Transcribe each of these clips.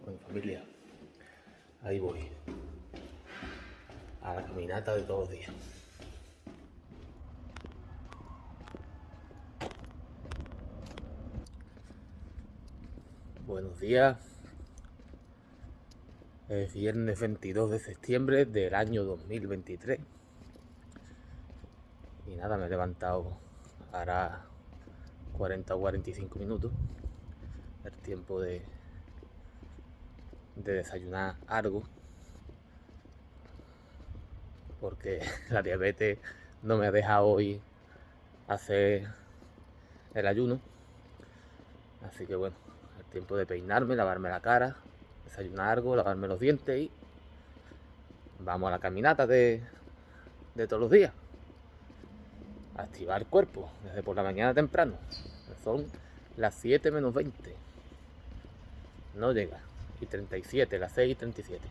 Bueno, familia, ahí voy, a la caminata de todos los días. Buenos días, es viernes 22 de septiembre del año 2023. Y nada, me he levantado hará 40 o 45 minutos, el tiempo de desayunar algo, porque la diabetes no me deja hoy hacer el ayuno. Así que bueno, el tiempo de peinarme, lavarme la cara, desayunar algo, lavarme los dientes y vamos a la caminata de todos los días. Activar el cuerpo desde por la mañana temprano. Son las 7 menos 20. No llega. Y 37, las 6 y 37.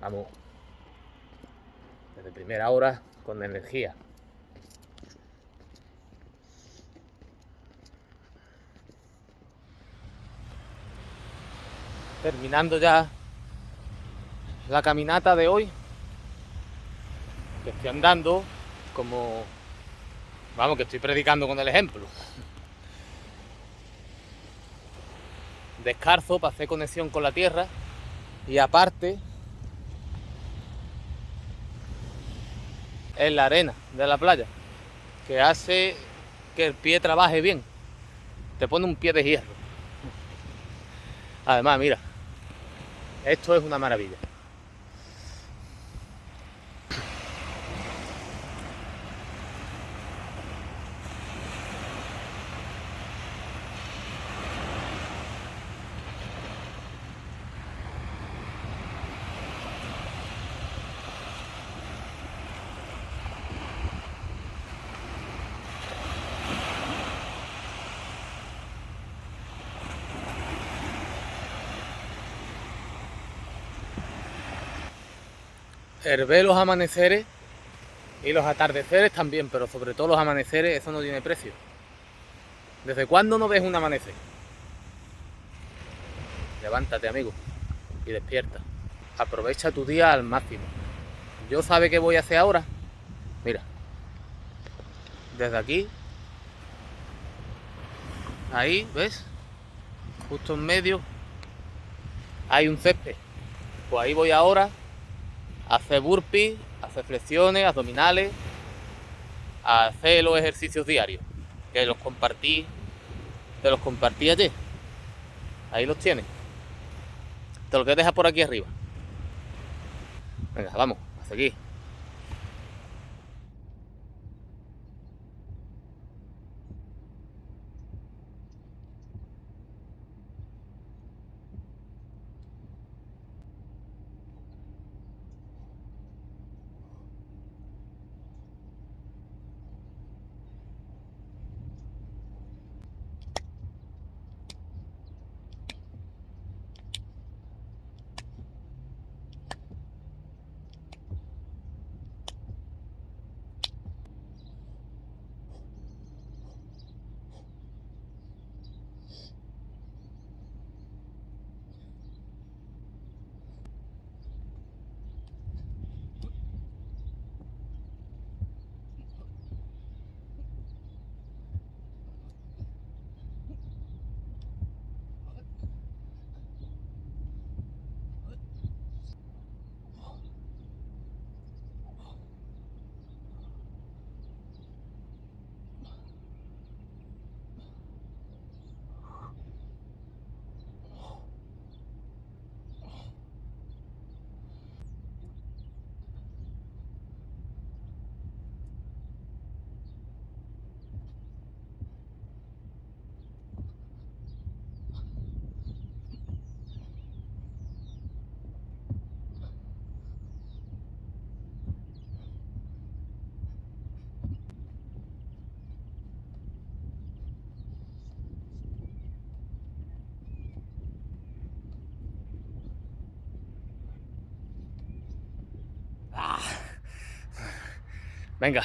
Vamos. Desde primera hora con energía. Terminando ya la caminata de hoy. Que estoy andando como... Vamos, que estoy predicando con el ejemplo. Descalzo para hacer conexión con la tierra. Y aparte, es la arena de la playa, que hace que el pie trabaje bien. Te pone un pie de hierro. Además, mira, esto es una maravilla. El ver los amaneceres y los atardeceres también, pero sobre todo los amaneceres, eso no tiene precio. ¿Desde cuándo no ves un amanecer? Levántate, amigo, y despierta. Aprovecha tu día al máximo. ¿Yo sabe qué voy a hacer ahora? Mira, desde aquí, ahí, ¿ves? Justo en medio hay un césped. Pues ahí voy ahora a hacer burpees, a hacer flexiones, abdominales, a hacer los ejercicios diarios, que te los compartí ayer. Ahí los tienes. Te los voy a dejar por aquí arriba. Venga, vamos, a seguir. Venga,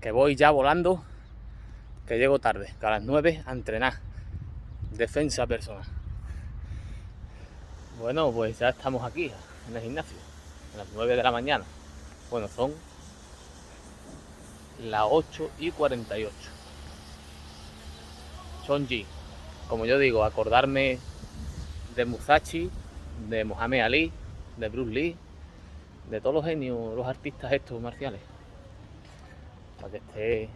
que voy ya volando, que llego tarde, que a las 9 a entrenar. Defensa personal. Bueno, pues ya estamos aquí, en el gimnasio, a las 9 de la mañana. Bueno, son las 8:48. Chonji, como yo digo, acordarme de Musashi, de Mohamed Ali, de Bruce Lee, de todos los genios, los artistas estos marciales, para que esté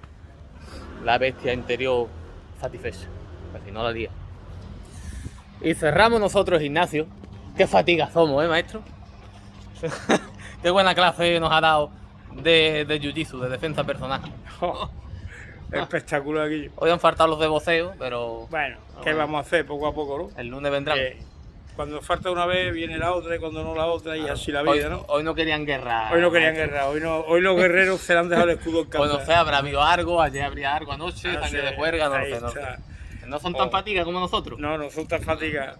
la bestia interior satisfecha, pues si no la lía. Y cerramos nosotros el gimnasio. Qué fatiga somos, maestro. Qué buena clase nos ha dado de jiu-jitsu, de defensa personal. Espectacular aquí. Hoy han faltado los de voceo, pero Bueno, ¿qué vamos a hacer poco a poco, no? el lunes vendrán. Cuando falta una vez viene la otra y cuando no la otra, y así la vida, ¿no? Hoy no querían guerra. Hoy no querían guerra, hoy los guerreros se le han dejado el escudo en casa. Bueno, sé, habrá habido algo, ayer habría algo anoche, sangre de juerga, no lo sé. No son tan fatigas como nosotros. No, no son tan fatigas.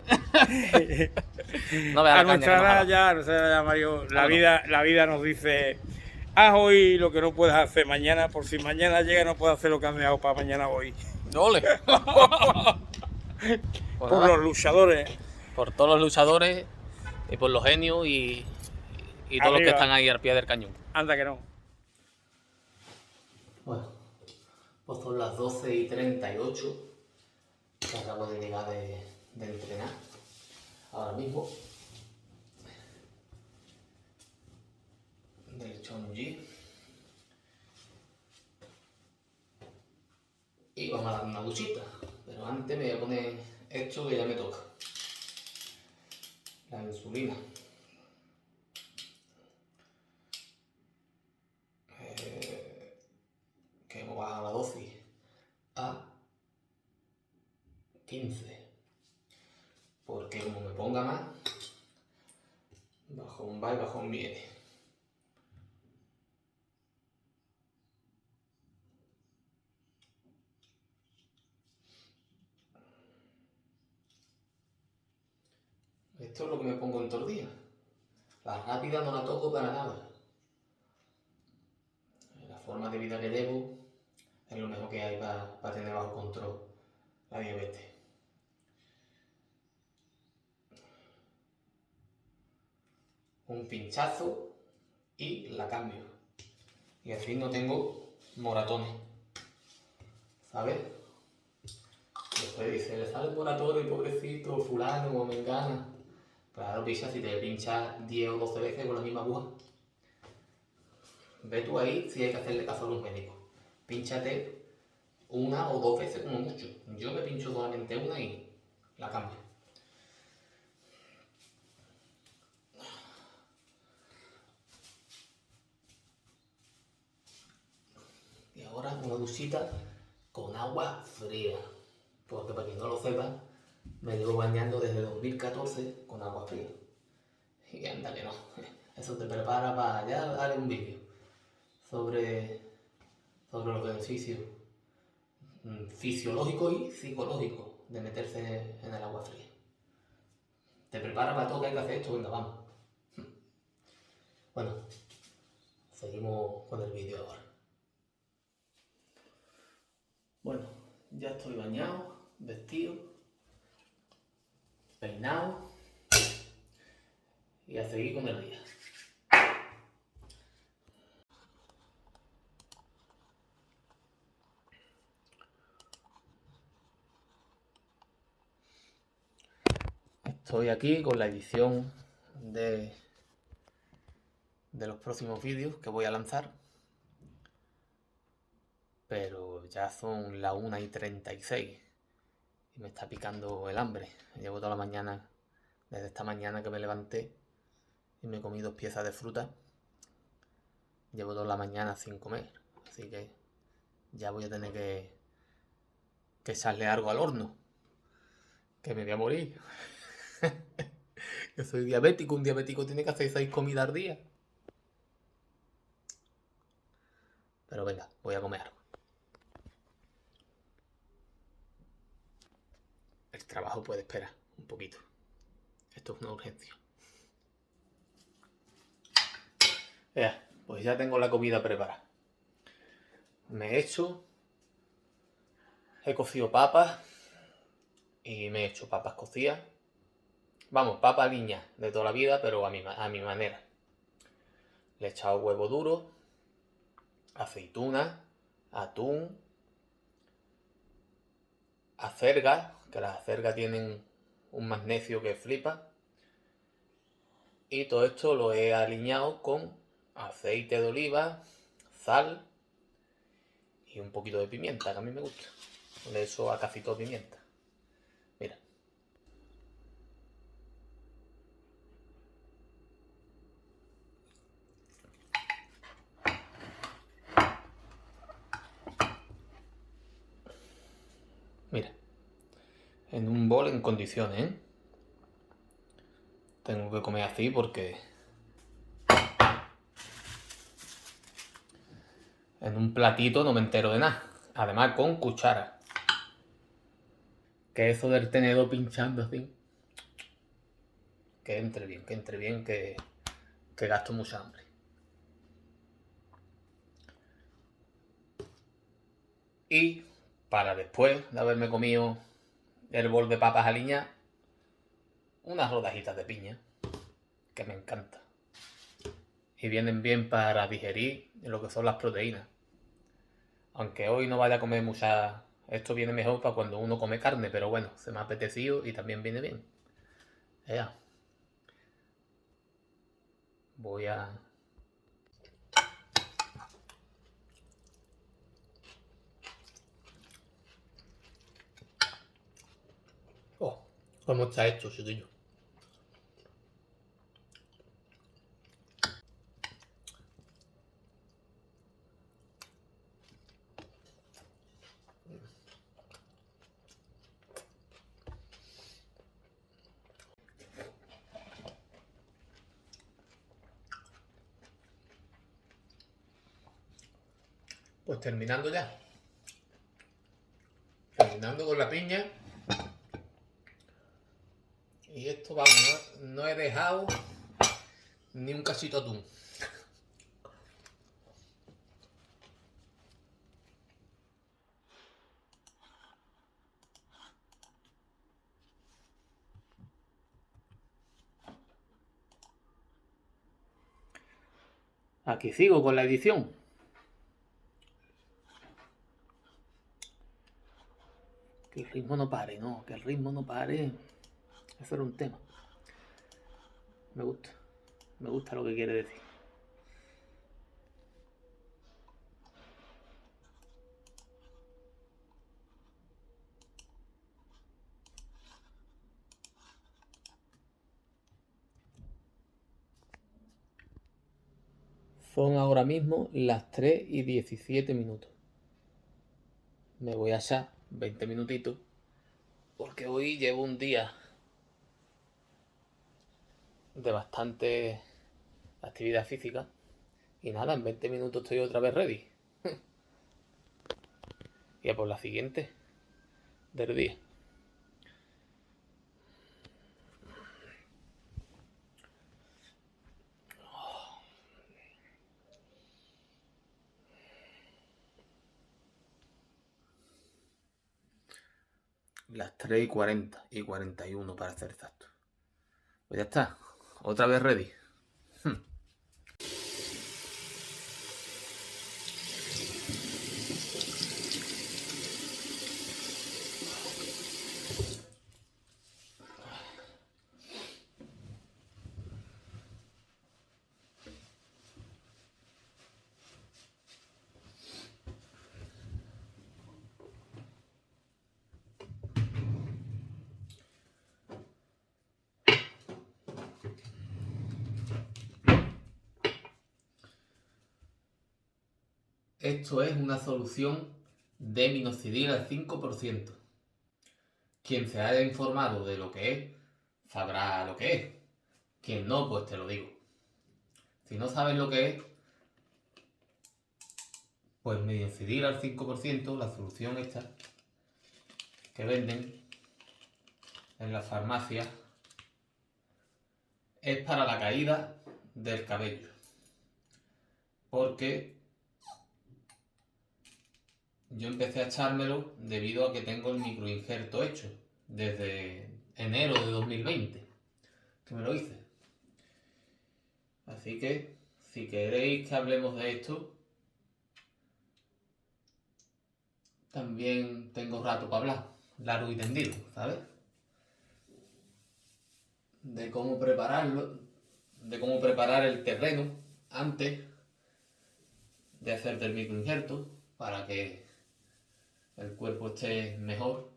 No veas a nuestra edad ya, Mario, la vida nos dice, haz hoy lo que no puedes hacer mañana, por si mañana llega no puedes hacer lo que has dejado para mañana hoy. ¡Ole! Por los luchadores. Por todos los luchadores y por los genios y todos los que están ahí al pie del cañón. Anda que no. Bueno, pues son las 12:38. Acabo de llegar de entrenar ahora mismo del Chonji y vamos a dar una duchita, pero antes me voy a poner esto que ya me toca, la insulina. Que hemos bajado la dosis a 15, porque como me ponga más, bajón va y bajón viene. Esto es lo que me pongo en todo el día. La rápida no la toco para nada. La forma de vida que llevo es lo mejor que hay para tener bajo control la diabetes. Un pinchazo y la cambio. Y así no tengo moratones. ¿Sabes? Después dice, le sale moratones, pobrecito, fulano o mengana. Claro, picha, si te pinchas 10 o 12 veces con la misma aguja. Ve tú ahí si hay que hacerle caso a los médicos. Pínchate 1 o 2 veces como mucho. Yo me pincho solamente una y la cambio. Y ahora una duchita con agua fría. Porque para quien no lo sepa, me llevo bañando desde 2014 con agua fría. Y anda que no. Eso te prepara para ya darle un vídeo sobre los beneficios fisiológicos y psicológicos de meterse en el agua fría. Te prepara para todo que hay que hacer esto, venga, vamos. Bueno, seguimos con el vídeo ahora. Bueno, ya estoy bañado, vestido, peinado y a seguir con el día. Estoy aquí con la edición de los próximos vídeos que voy a lanzar, pero ya son las 1:36 y me está picando el hambre. Llevo toda la mañana, desde esta mañana que me levanté y me comí 2 piezas de fruta, llevo toda la mañana sin comer, así que ya voy a tener que echarle algo al horno, que me voy a morir. Yo soy diabético, un diabético tiene que hacer 6 comidas al día. Pero venga, voy a comer algo. El trabajo puede esperar un poquito. Esto es una urgencia. Pues ya tengo la comida preparada. He cocido papas y me he hecho papas cocidas Vamos, papa aliña de toda la vida, pero a mi manera. Le he echado huevo duro, aceituna, atún, acelgas, que las acelgas tienen un magnesio que flipa. Y todo esto lo he aliñado con aceite de oliva, sal y un poquito de pimienta, que a mí me gusta. Le echo a casi todo pimienta. Mira. Mira. En un bol en condiciones, ¿eh? Tengo que comer así porque en un platito no me entero de nada. Además con cuchara. Que eso del tenedor pinchando así. Que entre bien, que gasto mucha hambre. Y para después de haberme comido el bol de papas aliñadas, unas rodajitas de piña, que me encanta. Y vienen bien para digerir lo que son las proteínas. Aunque hoy no vaya a comer mucha... Esto viene mejor para cuando uno come carne, pero bueno, se me ha apetecido y también viene bien. Ya. Voy a... Oh, ¿cómo está esto, chiquillo? Pues terminando ya. Terminando con la piña. Y esto, vamos, no he dejado ni un cachito de atún. Aquí sigo con la edición. Que el ritmo no pare, no, que el ritmo no pare. Eso era un tema. Me gusta lo que quiere decir. Son ahora mismo las 3:17. Me voy a echar 20 minutitos. Porque hoy llevo un día de bastante actividad física. Y nada, en 20 minutos estoy otra vez ready. Y a por la siguiente del día. Las 3:40 y 41 para ser exacto. Pues ya está, otra vez ready. Esto es una solución de minoxidil al 5%. Quien se haya informado de lo que es, sabrá lo que es. Quien no, pues te lo digo. Si no sabes lo que es, pues minoxidil al 5%, la solución esta que venden en las farmacias, es para la caída del cabello. Porque yo empecé a echármelo debido a que tengo el microinjerto hecho desde enero de 2020. que me lo hice. Así que, si queréis que hablemos de esto, también tengo rato para hablar, largo y tendido, ¿sabes? De cómo prepararlo, de cómo preparar el terreno antes de hacerte el microinjerto para que el cuerpo esté mejor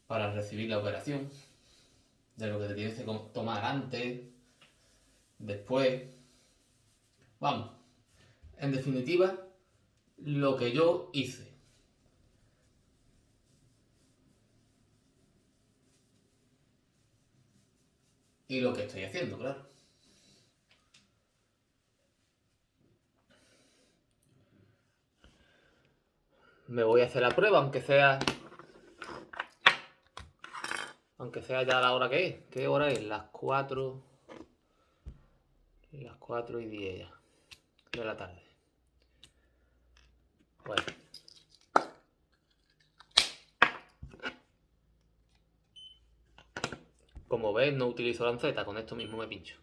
para recibir la operación, de lo que te tienes que tomar antes, después. Vamos, en definitiva, lo que yo hice. Y lo que estoy haciendo, claro. Me voy a hacer la prueba, aunque sea ya la hora que es. ¿Qué hora es? Las 4 y 10 ya de la tarde. Bueno. Como ves, no utilizo lanceta, con esto mismo me pincho.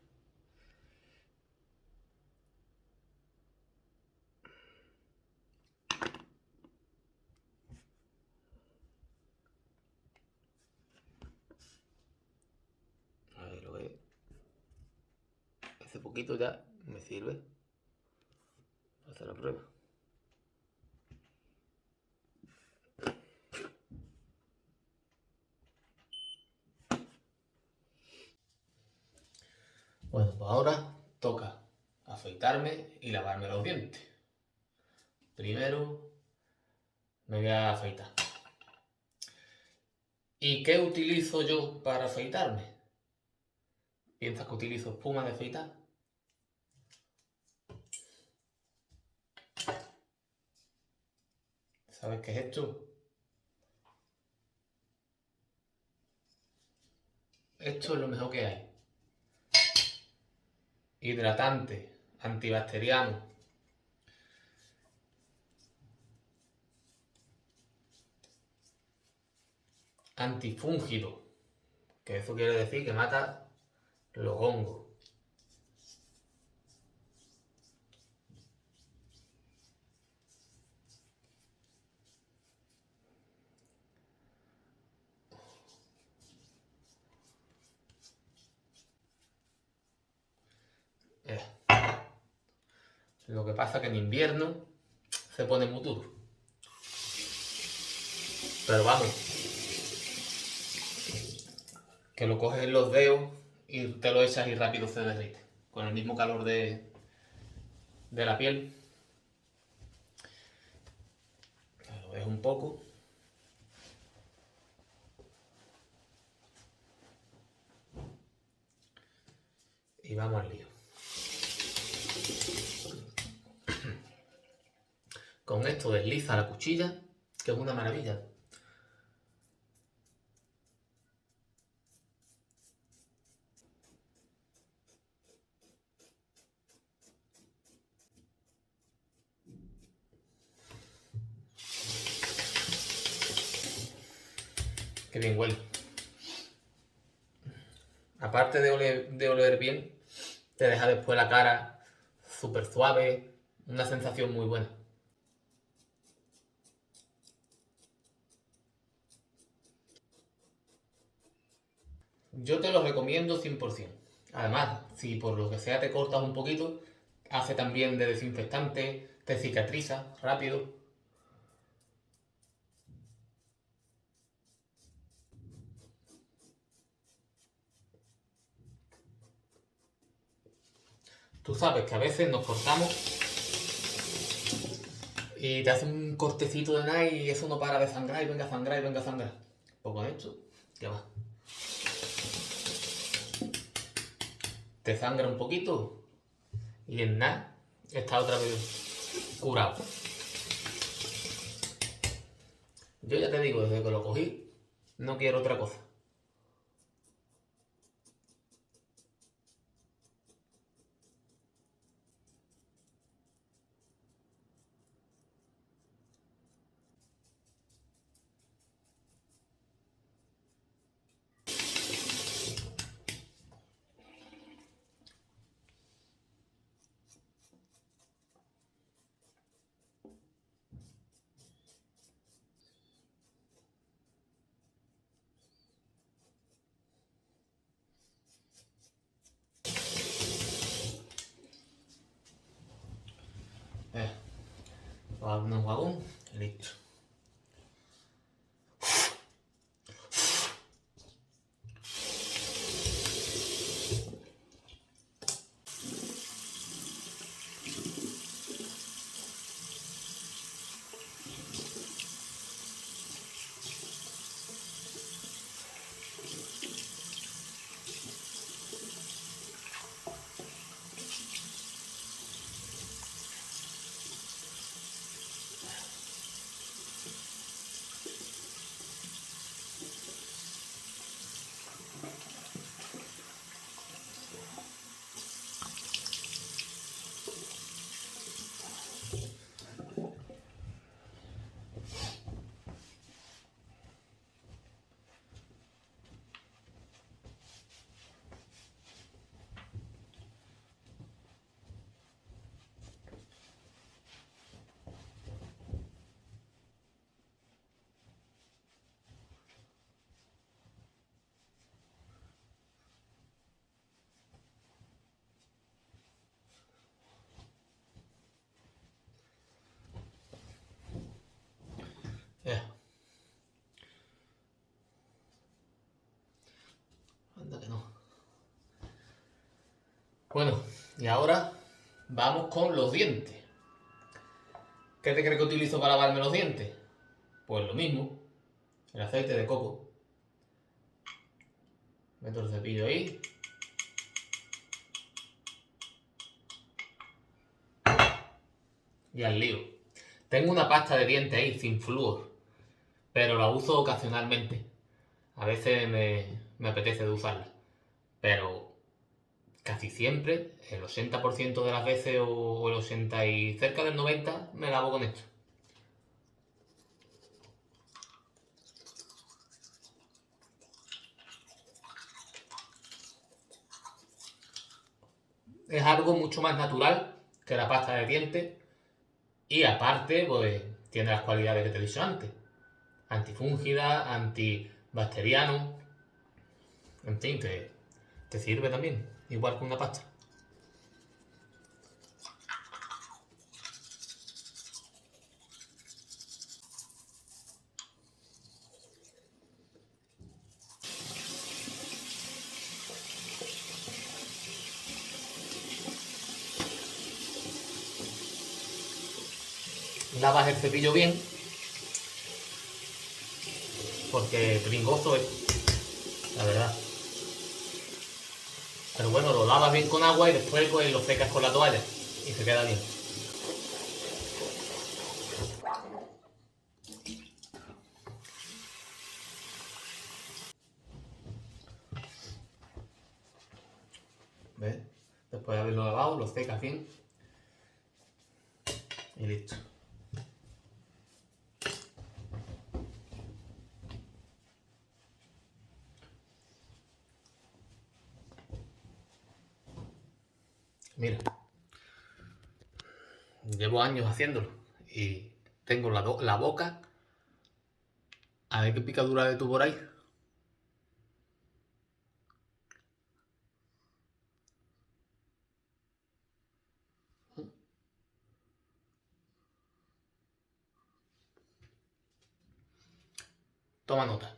Ahí lo ves. Ese poquito ya me sirve para hacer la prueba. Bueno, pues ahora toca afeitarme y lavarme los dientes. Primero me voy a afeitar. ¿Y qué utilizo yo para afeitarme? ¿Piensas que utilizo espuma de afeitar? ¿Sabes qué es esto? Esto es lo mejor que hay. Hidratante, antibacteriano. Antifúngido, que eso quiere decir que mata los hongos. Lo que pasa es que en invierno se pone muy duro. Pero vamos, que lo coges en los dedos y te lo echas y rápido se derrite. Con el mismo calor de la piel. Lo ves un poco. Y vamos al lío. Con esto desliza la cuchilla, que es una maravilla. Qué bien huele. Aparte de oler bien, te deja después la cara súper suave, una sensación muy buena. Yo te lo recomiendo 100%. Además, si por lo que sea te cortas un poquito, hace también de desinfectante, te cicatriza rápido. Tú sabes que a veces nos cortamos y te hace un cortecito de nada y eso no para de sangrar y venga a sangrar y venga a sangrar. Pues con esto, ya va. Te sangra un poquito y en nada está otra vez curado. Yo ya te digo, desde que lo cogí, no quiero otra cosa. Para un enjuagón y listo. Anda que no. Bueno, y ahora vamos con los dientes. ¿Qué te crees que utilizo para lavarme los dientes? Pues lo mismo, el aceite de coco. Meto el cepillo ahí. Y al lío. Tengo una pasta de dientes ahí sin flúor, pero la uso ocasionalmente. A veces me apetece de usarla, pero casi siempre, el 80% de las veces o el 80% y cerca del 90% me lavo con esto. Es algo mucho más natural que la pasta de dientes y aparte pues tiene las cualidades que te he dicho antes. Antifúngida, antibacteriano, en fin, te sirve también, igual que una pasta. Lavas el cepillo bien, porque pringoso es, la verdad. Pero bueno, lo lavas bien con agua y después pues, lo secas con la toalla y se queda bien. ¿Ves? Después de haberlo lavado, lo secas bien y listo. Mira, llevo años haciéndolo y tengo la boca. A ver qué picadura de tu por ahí. Toma nota.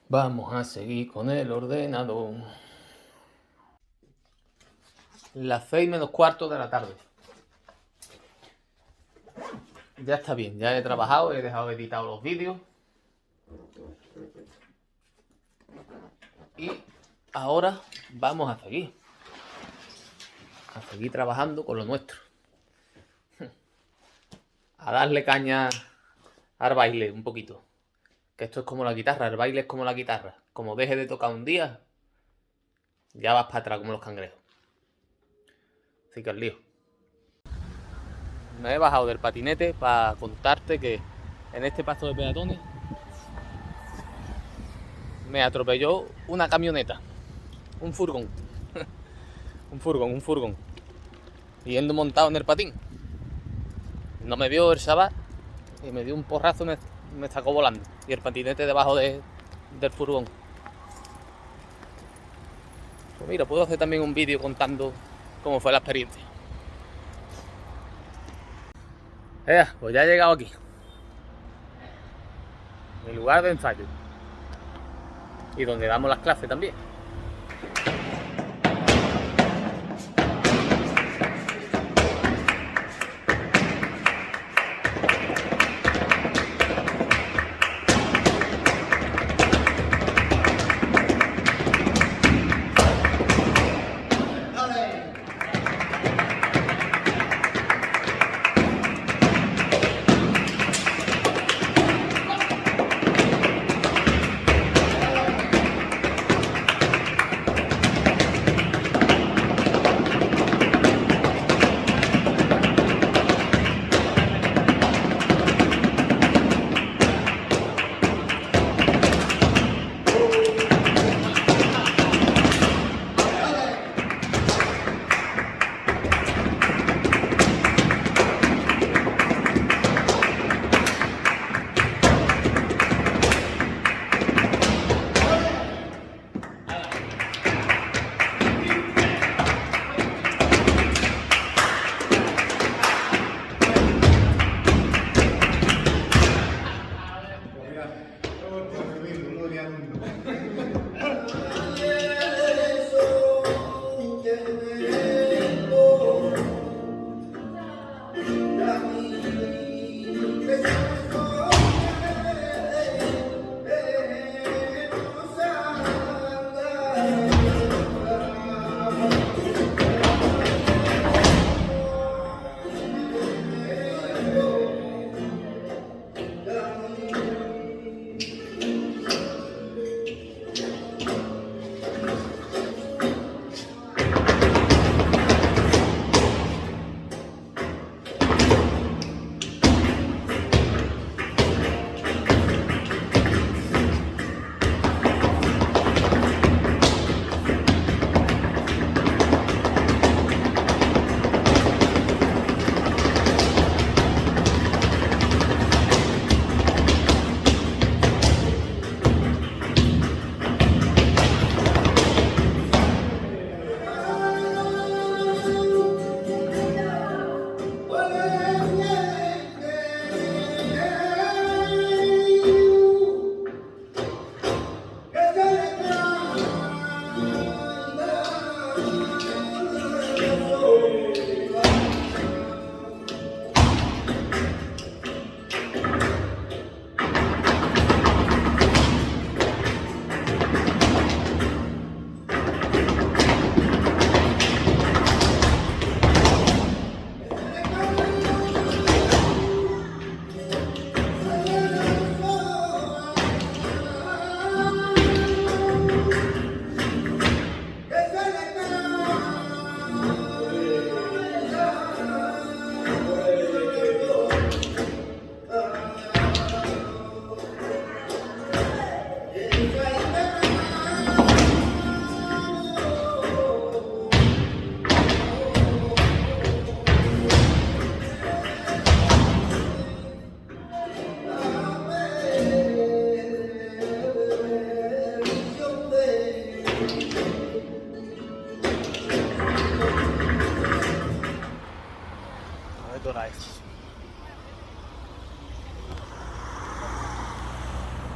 Vamos a seguir con el ordenador. Las 6:45 de la tarde. Ya está bien, ya he trabajado, he dejado editado los vídeos. Y ahora vamos a seguir trabajando con lo nuestro. A darle caña al baile un poquito. Que esto es como la guitarra, el baile es como la guitarra. Como deje de tocar un día, ya vas para atrás como los cangrejos. Así que al lío. Me he bajado del patinete para contarte que en este paso de peatones me atropelló una camioneta, un furgón, un furgón, yendo montado en el patín. No me vio el chaval y me dio un porrazo y me sacó volando. Y el patinete debajo del furgón. Pues mira, puedo hacer también un vídeo contando cómo fue la experiencia. Pues ya he llegado aquí. Mi lugar de ensayo. Y donde damos las clases también.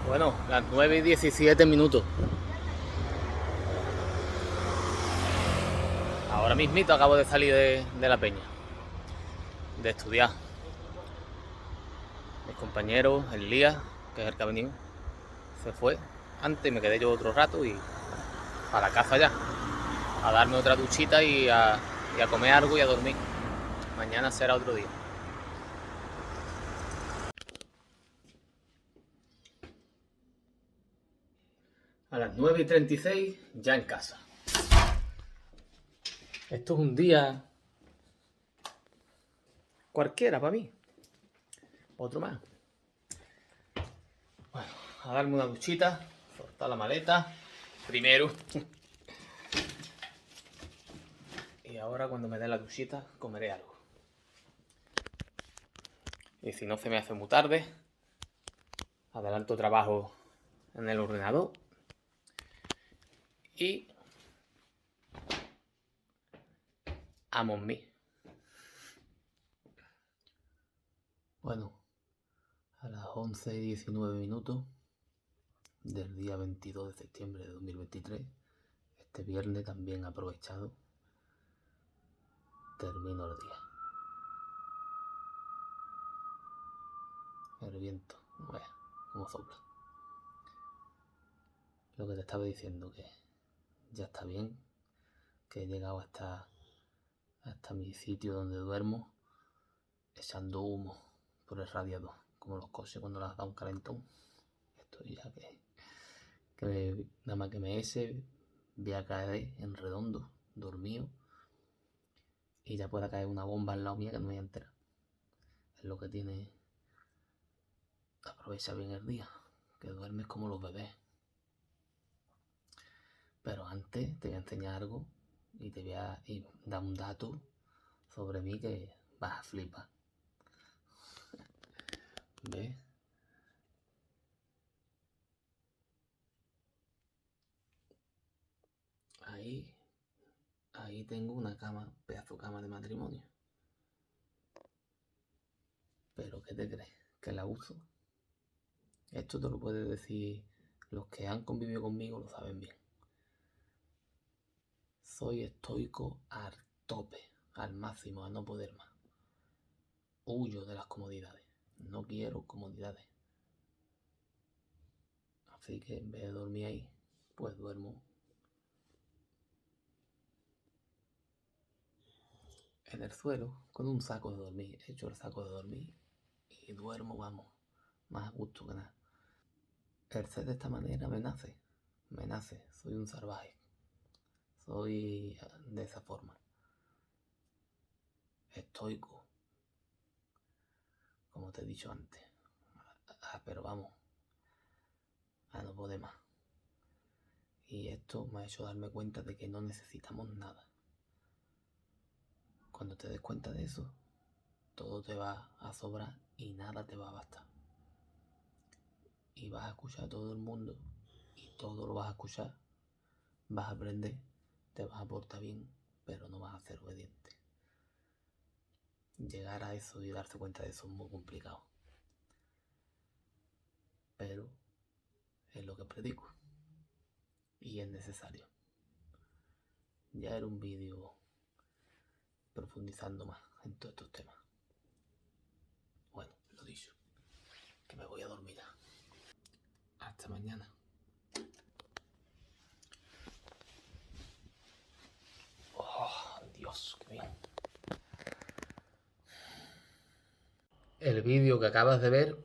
Bueno, las 9:17. Ahora mismito acabo de salir de la peña, de estudiar. Mis compañeros, el Lía, que es el que ha venido, se fue antes, me quedé yo otro rato y a la casa ya, a darme otra duchita y a comer algo y a dormir. Mañana será otro día. A las 9:36 ya en casa. Esto es un día cualquiera para mí. Otro más. Bueno, a darme una duchita, soltar la maleta primero. Y ahora cuando me dé la duchita comeré algo. Y si no se me hace muy tarde, adelanto trabajo en el ordenador y Among Me. Bueno, a las 11:19 del día 22 de septiembre de 2023, este viernes también aprovechado, termino el día. El viento, vaya, como sopla. Lo que te estaba diciendo, que ya está bien, que he llegado hasta mi sitio donde duermo, echando humo por el radiador, como los coches cuando les da un calentón. Estoy ya nada más que me eche, voy a caer en redondo, dormido, y ya pueda caer una bomba al lado mía que no me voy a enterar. Es lo que tiene aprovecha bien el día, que duermes como los bebés. Pero antes te voy a enseñar algo y te voy a dar un dato sobre mí que vas a flipar. ¿Ves? Ahí tengo una cama, pedazo de cama de matrimonio. Pero ¿qué te crees? ¿Que la uso? Esto te lo puede decir los que han convivido conmigo, lo saben bien. Soy estoico al tope, al máximo, a no poder más. Huyo de las comodidades. No quiero comodidades. Así que en vez de dormir ahí, pues duermo en el suelo con un saco de dormir. Echo el saco de dormir y duermo, vamos, más a gusto que nada. El ser de esta manera me nace, soy un salvaje, soy de esa forma, estoico, como te he dicho antes, pero vamos, a no poder más. Y esto me ha hecho darme cuenta de que no necesitamos nada. Cuando te des cuenta de eso, todo te va a sobrar y nada te va a bastar. Y vas a escuchar a todo el mundo y todo lo vas a escuchar, vas a aprender, te vas a portar bien, pero no vas a ser obediente. Llegar a eso y darse cuenta de eso es muy complicado. Pero es lo que predico y es necesario. Ya era un vídeo profundizando más en todos estos temas. Bueno, lo dicho, que me voy a dormir ya. Hasta mañana. Oh, Dios, qué bien. El vídeo que acabas de ver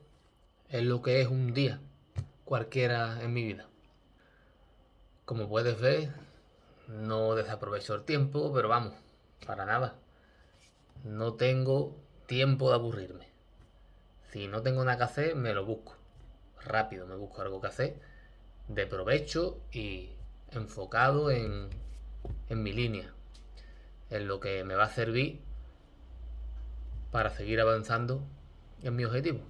es lo que es un día cualquiera en mi vida. Como puedes ver, no desaprovecho el tiempo, pero vamos, para nada. No tengo tiempo de aburrirme. Si no tengo nada que hacer, me lo busco. Rápido, me busco algo que hacer, de provecho y enfocado en mi línea, en lo que me va a servir para seguir avanzando en mi objetivo.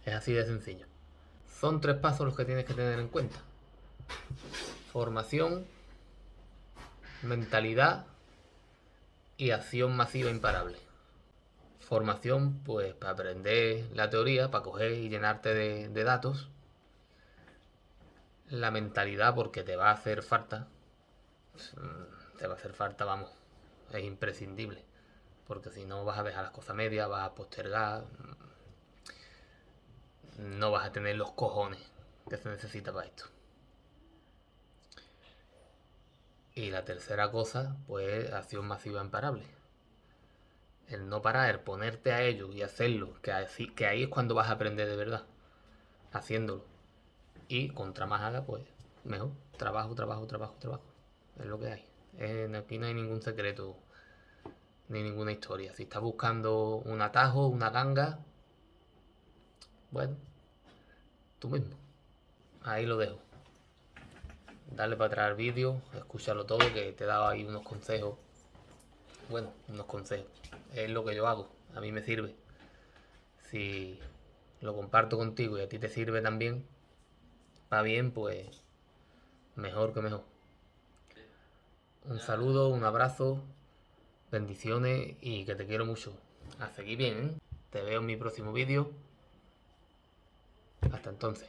Es así de sencillo. Son 3 pasos los que tienes que tener en cuenta: formación, mentalidad y acción masiva imparable. Formación, pues para aprender la teoría, para coger y llenarte de datos. La mentalidad, porque te va a hacer falta. Te va a hacer falta, vamos, es imprescindible. Porque si no vas a dejar las cosas medias, vas a postergar, no vas a tener los cojones que se necesita para esto. Y la tercera cosa, pues acción masiva imparable. El no parar, el ponerte a ello y hacerlo, que ahí es cuando vas a aprender de verdad, haciéndolo. Y contra más haga, pues mejor. Trabajo. Es lo que hay. Aquí no hay ningún secreto ni ninguna historia. Si estás buscando un atajo, una ganga, bueno, tú mismo. Ahí lo dejo. Dale para atrás al vídeo, escúchalo todo, que te he dado ahí unos consejos. Bueno, unos consejos. Es lo que yo hago, a mí me sirve. Si lo comparto contigo y a ti te sirve también, va bien, pues mejor que mejor. un saludo, un abrazo, bendiciones y que te quiero mucho. A seguir bien, ¿eh? Te veo en mi próximo vídeo. Hasta entonces.